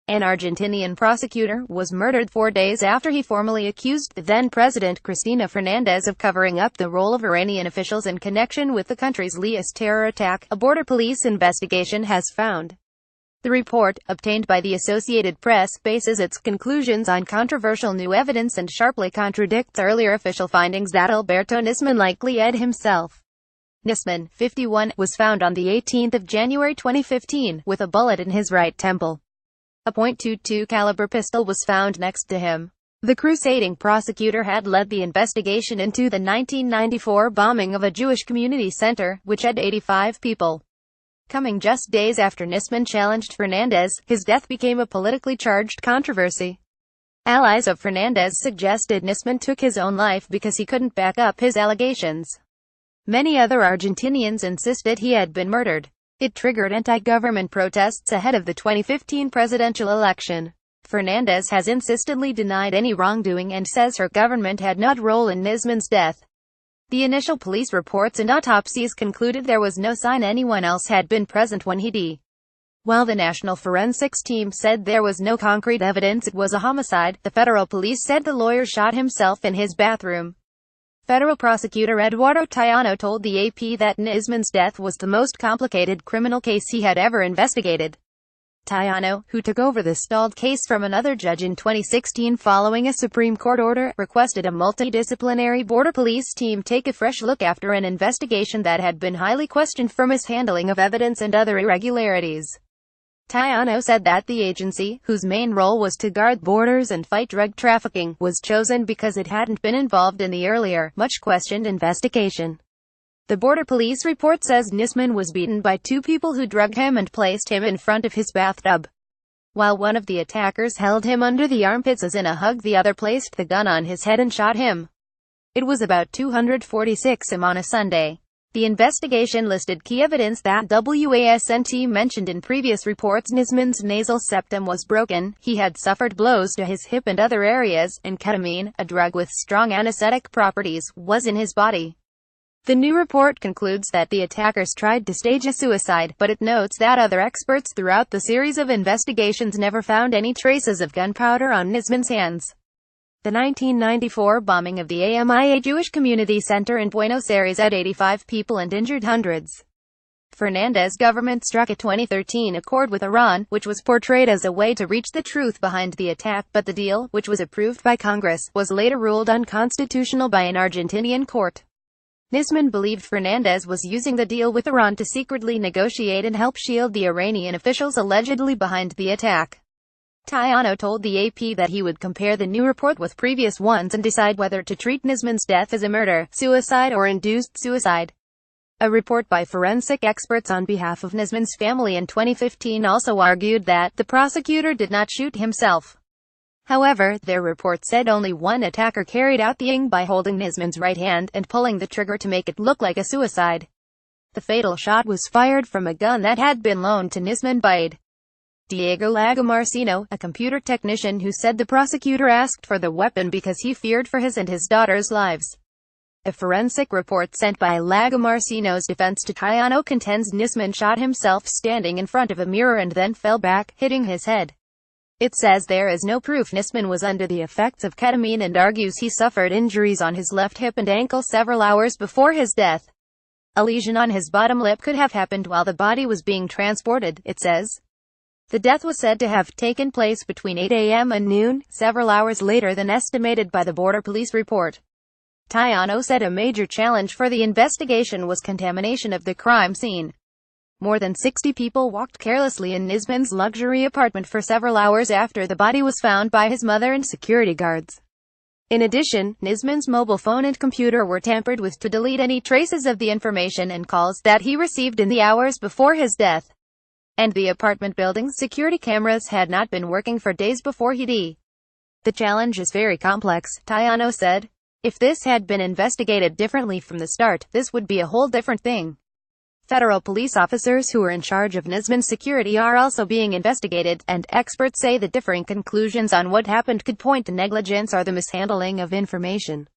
An Argentinian prosecutor was murdered 4 days after he formally accused the then-President Cristina Fernández of covering up the role of Iranian officials in connection with the country's liest terror attack, a border police investigation has found. The report, obtained by the Associated Press, bases its conclusions on controversial new evidence and sharply contradicts earlier official findings that Alberto Nisman, like Lied himself, Nisman, 51, was found on the 18th of January 2015, with a bullet in his right temple. A .22 caliber pistol was found next to him. The crusading prosecutor had led the investigation into the 1994 bombing of a Jewish community center, which had 85 people. Coming just days after Nisman challenged Fernández, his death became a politically charged controversy. Allies of Fernández suggested Nisman took his own life because he couldn't back up his allegations. Many other Argentinians insisted he had been murdered. It triggered anti-government protests ahead of the 2015 presidential election. Fernández has insistently denied any wrongdoing and says her government had no role in Nisman's death. The initial police reports and autopsies concluded there was no sign anyone else had been present when he died. While the National Forensics team said there was no concrete evidence it was a homicide, the federal police said the lawyer shot himself in his bathroom. Federal prosecutor Eduardo Tayano told the AP that Nisman's death was the most complicated criminal case he had ever investigated. Tayano, who took over the stalled case from another judge in 2016 following a Supreme Court order, requested a multidisciplinary border police team take a fresh look after an investigation that had been highly questioned for mishandling of evidence and other irregularities. Tayano said that the agency, whose main role was to guard borders and fight drug trafficking, was chosen because it hadn't been involved in the earlier, much-questioned investigation. The border police report says Nisman was beaten by 2 people who drugged him and placed him in front of his bathtub. While one of the attackers held him under the armpits as in a hug, the other placed the gun on his head and shot him. It was about 2:46 am on a Sunday. The investigation listed key evidence that WASNT mentioned in previous reports. Nisman's nasal septum was broken, he had suffered blows to his hip and other areas, and ketamine, a drug with strong anesthetic properties, was in his body. The new report concludes that the attackers tried to stage a suicide, but it notes that other experts throughout the series of investigations never found any traces of gunpowder on Nisman's hands. The 1994 bombing of the AMIA Jewish Community Center in Buenos Aires had 85 people and injured hundreds. Fernández's government struck a 2013 accord with Iran, which was portrayed as a way to reach the truth behind the attack, but the deal, which was approved by Congress, was later ruled unconstitutional by an Argentinian court. Nisman believed Fernández was using the deal with Iran to secretly negotiate and help shield the Iranian officials allegedly behind the attack. Tayano told the AP that he would compare the new report with previous ones and decide whether to treat Nisman's death as a murder, suicide or induced suicide. A report by forensic experts on behalf of Nisman's family in 2015 also argued that the prosecutor did not shoot himself. However, their report said only one attacker carried out the act by holding Nisman's right hand and pulling the trigger to make it look like a suicide. The fatal shot was fired from a gun that had been loaned to Nisman by Diego Lagomarsino, a computer technician who said the prosecutor asked for the weapon because he feared for his and his daughter's lives. A forensic report sent by Lagomarsino's defense to Tayano contends Nisman shot himself standing in front of a mirror and then fell back, hitting his head. It says there is no proof Nisman was under the effects of ketamine and argues he suffered injuries on his left hip and ankle several hours before his death. A lesion on his bottom lip could have happened while the body was being transported, it says. The death was said to have taken place between 8 a.m. and noon, several hours later than estimated by the border police report. Tayano said a major challenge for the investigation was contamination of the crime scene. More than 60 people walked carelessly in Nisman's luxury apartment for several hours after the body was found by his mother and security guards. In addition, Nisman's mobile phone and computer were tampered with to delete any traces of the information and calls that he received in the hours before his death. And the apartment building's security cameras had not been working for days before he died. The challenge is very complex, Tayano said. If this had been investigated differently from the start, this would be a whole different thing. Federal police officers who are in charge of Nisman's security are also being investigated, and experts say the differing conclusions on what happened could point to negligence or the mishandling of information.